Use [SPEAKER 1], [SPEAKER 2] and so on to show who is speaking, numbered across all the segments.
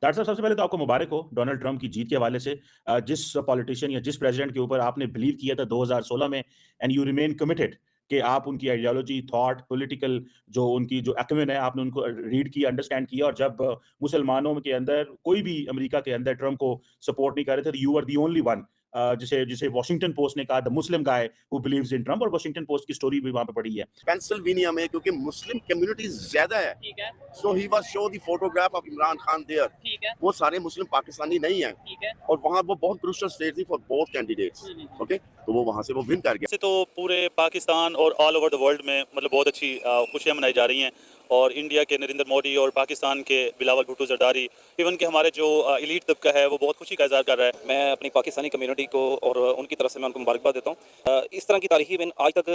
[SPEAKER 1] Doctor साहब, सबसे पहले तो आपको मुबारक हो डोनाल्ड ट्रंप की जीत के हवाले से। जिस पॉलिटिशियन या जिस प्रेसिडेंट के ऊपर आपने बिलीव किया था 2016 में, एंड यू रिमेन कमिटेड कि आप उनकी आइडियोलॉजी, थॉट, पॉलिटिकल जो उनकी जो एक्विन है, आपने उनको रीड किया, अंडरस्टैंड किया, और जब मुसलमानों के अंदर कोई भी अमेरिका के अंदर ट्रंप को सपोर्ट नहीं कर रहे थे, तो you are the only one, जिसे जिसे वॉशिंगटन पोस्ट ने कहा the Muslim guy who believes in Trump, और वॉशिंगटन पोस्ट की स्टोरी भी वहां पे पड़ी है।
[SPEAKER 2] पेंसिल्वेनिया में क्योंकि मुस्लिम कम्युनिटी ज्यादा है,
[SPEAKER 3] ठीक है,
[SPEAKER 2] so he was show the photograph of Imran Khan there.
[SPEAKER 3] ठीक है,
[SPEAKER 2] वो सारे मुस्लिम पाकिस्तानी नहीं हैं,
[SPEAKER 3] ठीक है।
[SPEAKER 2] और वहाँ वो बहुत क्रूशियल स्टेट थी फॉर बोथ कैंडिडेट्स। ओके, तो वो वहाँ से वो विन कर गया।
[SPEAKER 4] से तो पूरे पाकिस्तान और ऑल ओवर द वर्ल्ड में मतलब बहुत अच्छी खुशियाँ मनाई जा रही हैं, और इंडिया के नरेंद्र मोदी और पाकिस्तान के बिलावल भुट्टो जरदारी, इवन के हमारे जो एलीट तबका है वो बहुत खुशी का इजहार कर रहा है। मैं अपनी पाकिस्तानी कम्युनिटी को और उनकी तरफ से मैं उनको मुबारकबाद देता हूँ। इस तरह की तारीखी इवेंट आज तक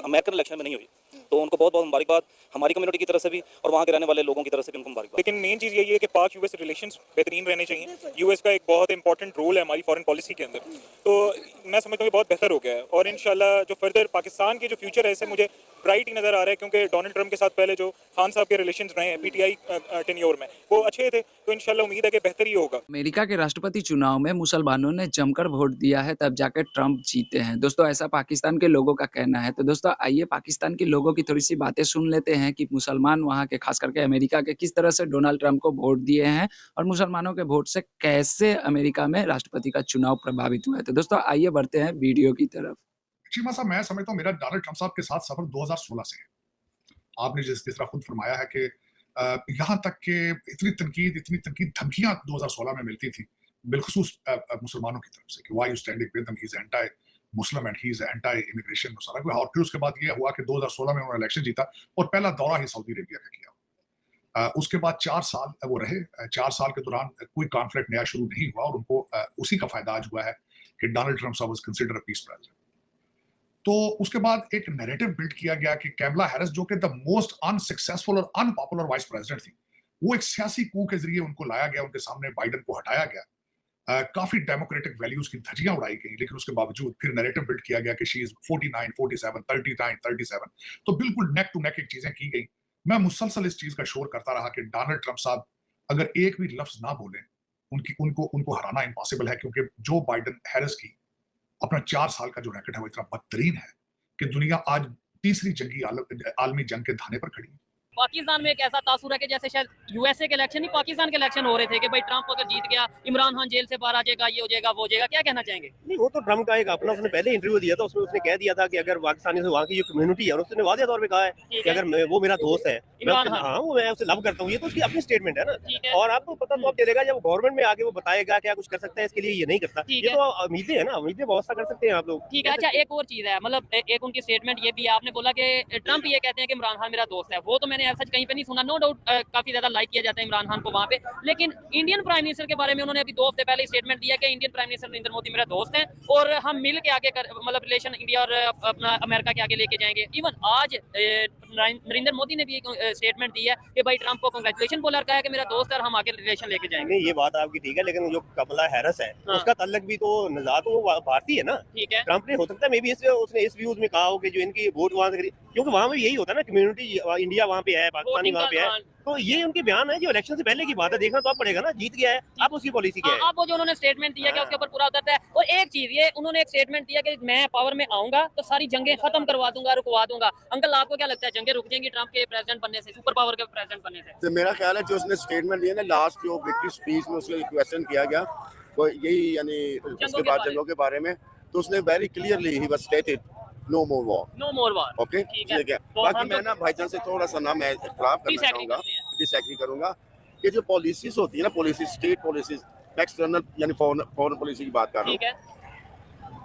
[SPEAKER 4] अमेरिकन इलेक्शन में नहीं हुई, तो उनको बहुत बहुत मुबारकबाद हमारी कम्युनिटी की तरफ से भी और वहाँ के रहने वाले लोगों की तरफ से भी उनको मुबारकबाद।
[SPEAKER 5] लेकिन मेन चीज़ यही है कि पाक यूएस रिलेशंस बेहतरीन रहने चाहिए। यूएस का एक बहुत इंपॉर्टेंट रोल है हमारी फॉरेन पॉलिसी के अंदर, तो मैं समझता हूँ कि बहुत बेहतर हो गया है, और इंशाल्लाह जो फर्दर पाकिस्तान के जो फ्यूचर है, इससे मुझे ब्राइट ही नज़र आ रहा है, क्योंकि डोनाल्ड ट्रंप के साथ पहले जो खान साहब के रिलेशंस रहे हैं पीटीआई टेन्योर में, वो अच्छे थे, तो इंशाल्लाह उम्मीद है कि बेहतर ही होगा।
[SPEAKER 6] अमेरिका के राष्ट्रपति चुनाव में मुसलमानों ने जमकर वोट दिया है, तब जाकर ट्रंप जीते हैं। दोस्तों, ऐसा पाकिस्तान के लोगों का कहना है। तो दोस्तों, आइए पाकिस्तान के लोगों की थोड़ी सी बातें सुन लेते हैं कि मुसलमान वहाँ के, खास करके अमेरिका के, किस तरह से डोनाल्ड ट्रंप को वोट दिए हैं और मुसलमानों के वोट से कैसे अमेरिका में राष्ट्रपति का चुनाव प्रभावित हुआ है। तो दोस्तों, आइए बढ़ते हैं वीडियो की तरफ।
[SPEAKER 7] चीमा साहब, मैं समझता हूँ मेरा डोनाल्ड ट्रंप साहब के साथ सफर 2016 से है। आपने जिस तरह खुद फरमाया है कि यहाँ तक कि इतनी तनकीद धमकियां 2016 में मिलती थी, बिलखुसूस मुसलमानों की तरफ से, कि why you standing with them, he is anti Muslim and he is anti immigration, सारा कुछ। और फिर उसके बाद ये हुआ कि 2016 में उन्होंने इलेक्शन जीता और पहला दौरा ही सऊदी अरेबिया का किया। उसके बाद 4 साल वो रहे। 4 साल के दौरान कोई कॉन्फ्लिक्ट नया शुरू नहीं हुआ, और उनको उसी का फायदा आज हुआ है कि डोनाल्ड ट्रंप साहब was considered a peace president. तो उसके बाद एक नैरेटिव बिल्ड किया गया कि कैमला हैरिस, जो कि द मोस्ट अनसक्सेसफुल और अनपॉपुलर वाइस प्रेसिडेंट थी, वो एक सियासी कू के जरिए उनको लाया गया, उनके सामने बाइडन को हटाया गया। काफी डेमोक्रेटिक वैल्यूज की धज्जियां उड़ाई गई, लेकिन उसके बावजूद फिर नैरेटिव बिल्ड किया गया कि शी इज 49, 47, 39, 37। तो बिल्कुल नेक टू नेक एक चीजें की गई। मैं मुसलसल इस चीज का शोर करता रहा कि डोनाल्ड ट्रंप साहब अगर एक भी लफ्ज ना बोले, उनको हराना इम्पॉसिबल है, क्योंकि जो बाइडन हैरिस की अपना 4 साल का जो रैकेट है वो इतना बदतरीन है कि दुनिया आज तीसरी आलमी जंग के धाने पर खड़ी है।
[SPEAKER 3] पाकिस्तान में एक ऐसा तासुर है कि जैसे शायद यूएसए के इलेक्शन नहीं, पाकिस्तान के इलेक्शन हो रहे थे कि भाई ट्रंप अगर जीत गया, इमरान खान जेल से बाहर आ जाएगा, ये हो जाएगा, वो हो जाएगा। क्या कहना चाहेंगे?
[SPEAKER 8] नहीं, वो तो ट्रंप का एक अपना, उसने पहले इंटरव्यू दिया था, उसमें उसने कह दिया था कि अगर पाकिस्तानी से वहाँ की जो कम्युनिटी है, उसने वादे तौर पे कहा है कि अगर वो मेरा दोस्त है, वो मैं उसे लव करता हूँ, ये तो उसकी अपनी स्टेटमेंट है ना। और आपको पता तो अब चलेगा जब गवर्नमेंट में आगे वो बताएगा क्या कुछ कर सकता है, इसके लिए ये नहीं करता। ये तो उम्मीदें है ना, उम्मीदें बहुत सा कर सकते हैं आप लोग।
[SPEAKER 3] ठीक है। अच्छा, एक और चीज है, मतलब एक उनकी स्टेटमेंट ये भी है, आपने बोला कि ट्रंप ये कहते हैं कि इमरान खान मेरा दोस्त है, वो तो मैंने ऐसा कहीं पे नहीं सुना। नो डाउट काफी ज्यादा लाइक किया जाता है इमरान खान को वहाँ पे, लेकिन इंडियन प्राइम मिनिस्टर के बारे में उन्होंने अभी 2 हफ्ते पहले स्टेटमेंट दिया कि Indian prime minister Narendra Modi मेरा दोस्त है और हम मिल के आगे मतलब रिलेशन इंडिया और अपना अमेरिका के आगे लेके जाएंगे। इवन आज नरेंद्र मोदी ने भी एक स्टेटमेंट दी है कि भाई ट्रंप को कंग्रेचुलेशन बोला, कहा है कि मेरा दोस्त है और हम आगे रिलेशन लेके जाएंगे।
[SPEAKER 8] ये बात आपकी ठीक है, लेकिन जो कमला हैरिस है उसका तल्लक भी तो नजात वो भारतीय है ना।
[SPEAKER 3] ठीक है,
[SPEAKER 8] ट्रंप ने हो सकता है मे बी उसने इस व्यूज में कहा हो कि जो इनकी वोट वहाँ से, क्योंकि वहाँ में यही होता है ना, कम्युनिटी इंडिया वहाँ पे है, पाकिस्तानी वहाँ पे है, तो ये उनके बयान है जो इलेक्शन से पहले की बात है। देखना तो आप पड़ेगा ना, जीत गया है, आप उसकी पॉलिसी क्या है,
[SPEAKER 3] आप वो जो उन्होंने स्टेटमेंट दिया कि उसके ऊपर पूरा उतरता है। और एक चीज ये उन्होंने एक स्टेटमेंट दिया कि मैं पावर में आऊंगा तो सारी जंगें खत्म करवा दूंगा, रुकवा दूंगा। अंकल, आपको क्या लगता है, जंगें रुक जाएंगी ट्रंप के प्रेसिडेंट बनने से, सुपर पावर के प्रेसिडेंट बनने से?
[SPEAKER 2] तो मेरा ख्याल है जो उसने स्टेटमेंट दिया ना लास्ट, जो विक्ट्री स्पीच में उसने क्वेश्चन किया गया, वो यही यानी उसके बाद जंगों के बारे में, तो उसने very clearly he was stated no more war,
[SPEAKER 3] no more war.
[SPEAKER 2] Okay, ठीक है। बाकी मैं ना भाईजान से थोड़ा सा ना मैं इख्तिलाफ करना चाहूंगा, डिसएग्री करूंगा कि जो पॉलिसीज होती है ना, पॉलिसी, स्टेट पॉलिसीज, एक्सटर्नल यानी फॉरेन पॉलिसी की बात कर रहा हूँ,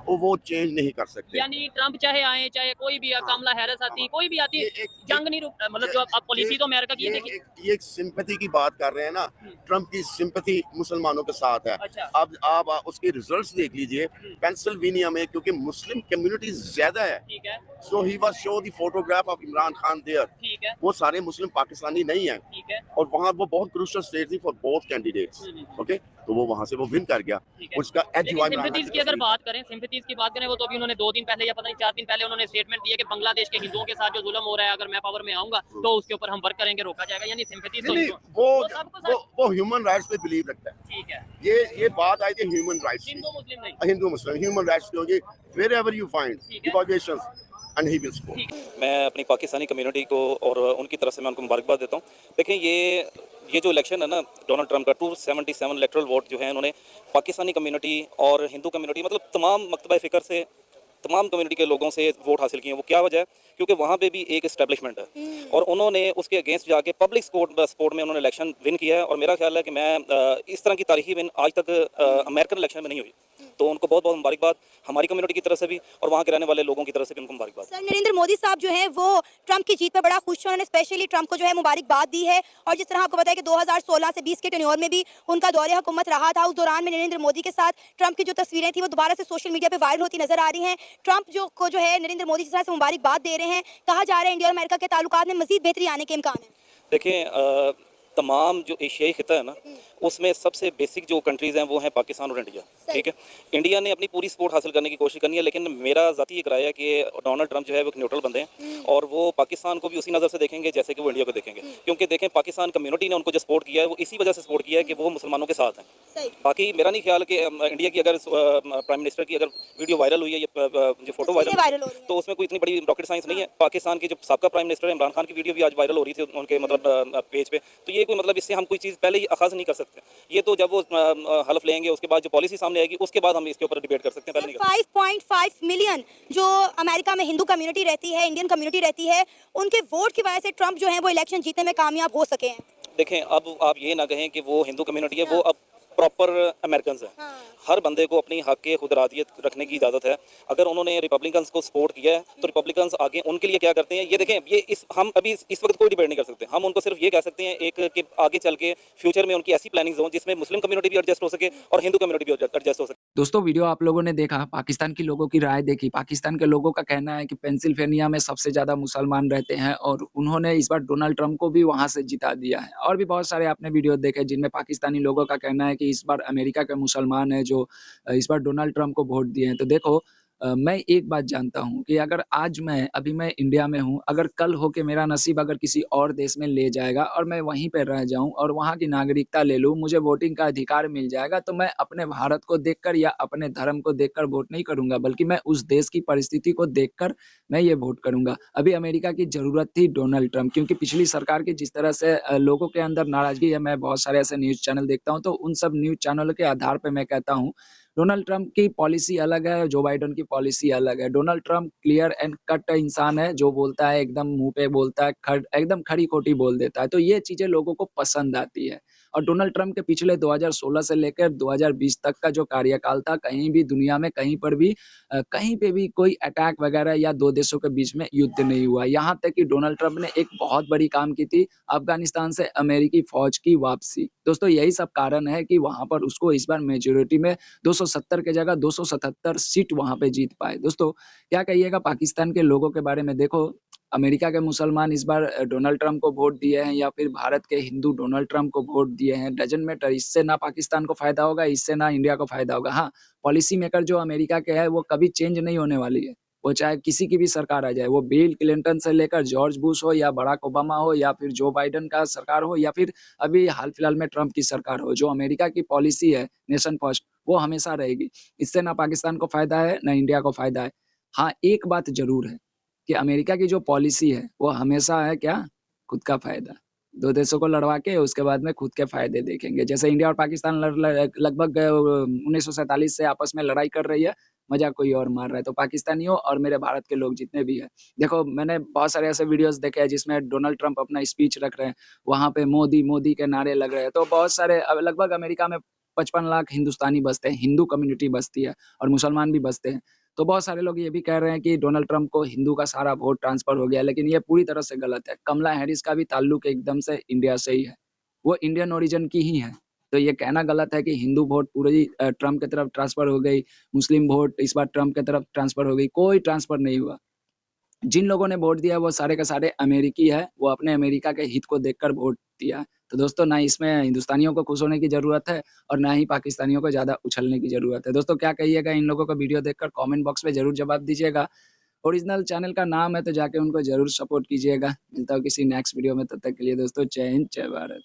[SPEAKER 2] वो चेंज नहीं कर सकते।
[SPEAKER 3] यानी ट्रंप चाहे आए, चाहे कोई भी, कमला हैरिस आती, कोई भी आती, जंग नहीं रुकता। मतलब जो आप पॉलिसी तो अमेरिका की देखिए,
[SPEAKER 2] ये एक सिंपैथी की बात कर रहे हैं ना, ट्रंप की सिंपैथी मुसलमानों के साथ है।
[SPEAKER 3] अच्छा।
[SPEAKER 2] अब आप उसके रिजल्ट्स देख लीजिए। पेंसिल्वेनिया में क्योंकि मुस्लिम कम्युनिटी ज्यादा है,
[SPEAKER 3] ठीक है,
[SPEAKER 2] so he was show the photograph of Imran Khan there.
[SPEAKER 3] ठीक है,
[SPEAKER 2] वो सारे मुस्लिम पाकिस्तानी नहीं हैं,
[SPEAKER 3] ठीक है,
[SPEAKER 2] और वहाँ वो बहुत क्रूशियल स्टेट थी फॉर बोथ कैंडिडेट्स। ओके, तो वो वहाँ से वो विन कर गया। उसका
[SPEAKER 3] सिंपैथीज की अगर बात करें, सिंपैथीज सिंपैथीज की बात करें, वो तो अभी उन्होंने 2 दिन पहले या पता नहीं 4 दिन पहले उन्होंने स्टेटमेंट दिया कि बांग्लादेश के हिंदुओं के साथ जो जुल्म हो रहा है, अगर मैं पावर में आऊंगा तो उसके ऊपर हम वर्क करेंगे, रोका जाएगा। यानी सिंपैथीज
[SPEAKER 2] वो ह्यूमन राइट्स पे बिलीव रखता है।
[SPEAKER 3] ठीक है,
[SPEAKER 2] ये बात आई थी ह्यूमन राइट्स
[SPEAKER 3] हिंदू मुस्लिम नहीं,
[SPEAKER 2] हिंदू मुस्लिम ह्यूमन राइट्स की होगी, wherever you find violations and he will support।
[SPEAKER 4] मैं अपनी पाकिस्तानी कम्युनिटी को और उनकी तरफ से मैं उनको मुबारकबाद देता हूँ। देखें ये जो इलेक्शन है ना डोनाल्ड ट्रंप का 277 इलेक्टोरल वोट जो है उन्होंने पाकिस्तानी कम्युनिटी और हिंदू कम्युनिटी मतलब तमाम मकतबा फ़िक्र से तमाम कम्युनिटी के लोगों से वोट हासिल किए हैं। वो क्या वजह है? क्योंकि वहाँ पे भी एक इस्टेब्लिशमेंट है और उन्होंने उसके अगेंस्ट जाके पब्लिक सपोर्ट में उन्होंने इलेक्शन विन किया है। और मेरा ख्याल है कि मैं इस तरह की तारीखी विन आज तक अमेरिकन इलेक्शन में नहीं हुई। तो उनको बहुत बहुत मुबारकबाद हमारी कम्युनिटी की तरफ से भी और वहाँ के रहने वाले लोगों की तरफ से भी उनको मुबारकबाद।
[SPEAKER 9] सर, नरेंद्र मोदी साहब जो हैं वो ट्रंप की जीत पर बड़ा खुश हैं। उन्होंने स्पेशली ट्रंप को जो है मुबारकबाद दी है। और जिस तरह आपको बताया कि 2016 से 20 के टेन्योर में भी उनका दौरे हुकूमत रहा था, उस दौरान में नरेंद्र मोदी के साथ ट्रंप की जो तस्वीरें थी वो दोबारा से सोशल मीडिया पर वायरल होती नजर आ रही हैं। ट्रंप जो है नरेंद्र मोदी जिस तरह से मुबारकबाद दे रहे हैं, कहा जा रहा है इंडिया और अमेरिका के ताल्लुकात में मजीद बेहतरी आने के इम्कान है।
[SPEAKER 4] देखें तमाम जो एशियाई खिता है ना उसमें सबसे बेसिक जो कंट्रीज़ हैं वो हैं पाकिस्तान और इंडिया। ठीक है, इंडिया ने अपनी पूरी सपोर्ट हासिल करने की कोशिश करनी है, लेकिन मेरा ज़ाती एक राय है कि डोनाल्ड ट्रंप जो है वो एक न्यूट्रल बंदे हैं और वो पाकिस्तान को भी उसी नज़र से देखेंगे जैसे कि वो इंडिया को देखेंगे। क्योंकि देखें पाकिस्तान कम्युनिटी ने उनको जो सपोर्ट किया है वो इसी वजह से सपोर्ट किया है कि वो मुसलमानों के साथ हैं। बाकी मेरा नहीं ख्याल कि इंडिया की अगर प्राइम मिनिस्टर की अगर वीडियो वायरल हुई है या जो फोटो वायरल तो उसमें कोई इतनी बड़ी रॉकेट साइंस नहीं है। पाकिस्तान के जो साबका प्राइम मिनिस्टर इमरान खान की वीडियो भी आज वायरल हो रही थी उनके मतलब पेज पे। तो ये कोई मतलब इससे हम कोई चीज़ पहले ही आगाज़ नहीं कर सकते। ये तो जब वो हल्फ लेंगे उसके बाद जो पॉलिसी सामने आएगी उसके बाद हम इसके ऊपर डिबेट कर सकते हैं। पहले नहीं
[SPEAKER 9] 5.5 मिलियन जो अमेरिका में हिंदू कम्युनिटी रहती है, इंडियन कम्युनिटी रहती है, उनके वोट की वजह से ट्रंप जो है वो इलेक्शन जीतने में कामयाब हो सके हैं।
[SPEAKER 4] देखें अब आप ये ना कहें कि वो हिंदू कम्युनिटी है, वो अब प्रॉपर अमेरिकन है। हर बंदे को अपनी हक के खुदरादियत रखने की इजाज़त है। अगर उन्होंने रिपब्लिकन्स को सपोर्ट किया है तो रिपब्लिकन्स आगे उनके लिए क्या करते हैं ये देखें। ये हम अभी इस वक्त कोई डिबेट नहीं कर सकते। हम उनको सिर्फ ये कह सकते हैं एक कि आगे चल के फ्यूचर में उनकी ऐसी प्लानिंग हो जिसमें मुस्लिम कम्युनिटी भी एडजस्ट हो सके और हिंदू कम्युनिटी भी एडजस्ट हो सके।
[SPEAKER 6] दोस्तों वीडियो आप लोगों ने देखा, पाकिस्तान के लोगों की राय देखी। पाकिस्तान के लोगों का कहना है कि पेंसिल्वेनिया में सबसे ज़्यादा मुसलमान रहते हैं और उन्होंने इस बार डोनाल्ड ट्रंप को भी वहाँ से जिता दिया है। और भी बहुत सारे आपने वीडियो देखे जिनमें पाकिस्तानी लोगों का कहना है कि इस बार अमेरिका के मुसलमान हैं जो इस बार डोनाल्ड ट्रंप को वोट दिए हैं। तो देखो मैं एक बात जानता हूँ कि अगर आज अभी मैं इंडिया में हूँ, अगर कल हो के मेरा नसीब अगर किसी और देश में ले जाएगा और मैं वहीं पे रह जाऊँ और वहाँ की नागरिकता ले लूँ, मुझे वोटिंग का अधिकार मिल जाएगा, तो मैं अपने भारत को देखकर या अपने धर्म को देखकर वोट नहीं करूँगा, बल्कि मैं उस देश की परिस्थिति को देखकर मैं ये वोट करूँगा। अभी अमेरिका की ज़रूरत थी डोनाल्ड ट्रंप, क्योंकि पिछली सरकार की जिस तरह से लोगों के अंदर नाराज़गी है, मैं बहुत सारे ऐसे न्यूज़ चैनल देखता हूँ, तो उन सब न्यूज़ चैनलों के आधार पे मैं कहता हूँ डोनाल्ड ट्रंप की पॉलिसी अलग है, जो बाइडेन की पॉलिसी अलग है। Donald Trump clear and cut इंसान है, जो बोलता है एकदम मुँह पे बोलता है, एकदम खरी-खोटी बोल देता है। तो ये चीज़ें लोगों को पसंद आती है। और डोनाल्ड ट्रंप के पिछले 2016 से लेकर 2020 तक का जो कार्यकाल था, कहीं भी दुनिया में कहीं पर भी कहीं पे भी कोई अटैक वगैरह या 2 देशों के बीच में युद्ध नहीं हुआ। यहाँ तक कि डोनाल्ड ट्रंप ने एक बहुत बड़ी काम की थी, अफ़गानिस्तान से अमेरिकी फ़ौज की वापसी। दोस्तों यही सब कारण है कि वहाँ पर उसको इस बार मेजॉरिटी में 270 की जगह 277 सीट वहाँ पे जीत पाए। दोस्तों क्या कहिएगा पाकिस्तान के लोगों के बारे में? देखो अमेरिका के मुसलमान इस बार डोनाल्ड ट्रंप को वोट दिए हैं या फिर भारत के हिंदू डोनाल्ड ट्रंप को वोट दिए हैं, डज़न्ट मैटर। इससे ना पाकिस्तान को फ़ायदा होगा, इससे ना इंडिया को फ़ायदा होगा। हाँ, पॉलिसी मेकर जो अमेरिका के है वो कभी चेंज नहीं होने वाली है। वो चाहे किसी की भी सरकार आ जाए, वो बिल क्लिंटन से लेकर जॉर्ज बुश हो या बराक ओबामा हो या फिर जो बाइडेन का सरकार हो या फिर अभी हाल-फिलहाल में ट्रंप की सरकार हो, जो अमेरिका की पॉलिसी है नेशन फर्स्ट वो हमेशा रहेगी। इससे ना पाकिस्तान को फ़ायदा है, ना इंडिया को फ़ायदा है। हाँ, एक बात ज़रूर है कि अमेरिका की जो पॉलिसी है, वो हमेशा है क्या? खुद का फ़ायदा। 2 देशों को लड़वा के उसके बाद में खुद के फ़ायदे देखेंगे। जैसे इंडिया और पाकिस्तान लगभग 1947 से आपस में लड़ाई कर रही है, मज़ाक कोई और मार रहा है। तो पाकिस्तानियों और मेरे भारत के लोग जितने भी हैं, देखो मैंने बहुत सारे ऐसे वीडियोज़ देखे हैं जिसमें डोनाल्ड ट्रंप अपना स्पीच रख रहे हैं, वहाँ पे मोदी, मोदी के नारे लग रहे हैं। तो बहुत सारे लगभग अमेरिका में 55 लाख हिंदुस्तानी बसते हैं, हिंदू कम्युनिटी बसती है और मुसलमान भी बसते हैं। तो बहुत सारे लोग ये भी कह रहे हैं कि डोनाल्ड ट्रंप को हिंदू का सारा वोट ट्रांसफ़र हो गया, लेकिन ये पूरी तरह से गलत है। कमला हैरिस का भी ताल्लुक एकदम से इंडिया से ही है। वो इंडियन ओरिजिन की ही हैं। तो ये कहना गलत है कि हिंदू वोट पूरी ट्रंप की तरफ ट्रांसफ़र हो गई, मुस्लिम वोट इस बार ट्रंप की तरफ ट्रांसफ़र हो गई, कोई ट्रांसफ़र नहीं हुआ। जिन लोगों ने वोट दिया वो सारे के सारे अमेरिकी है, वो अपने अमेरिका के हित को देखकर वोट दिया है। तो दोस्तों ना इसमें हिंदुस्तानियों को खुश होने की ज़रूरत है और ना ही पाकिस्तानियों को ज़्यादा उछलने की ज़रूरत है। दोस्तों क्या कहिएगा इन लोगों का वीडियो देखकर कमेंट बॉक्स में ज़रूर जवाब दीजिएगा। ओरिजिनल चैनल का नाम है तो जाके उनको ज़रूर सपोर्ट कीजिएगा। मिलता हूँ किसी नेक्स्ट वीडियो में, तब तक के लिए दोस्तों जय हिंद, जय भारत।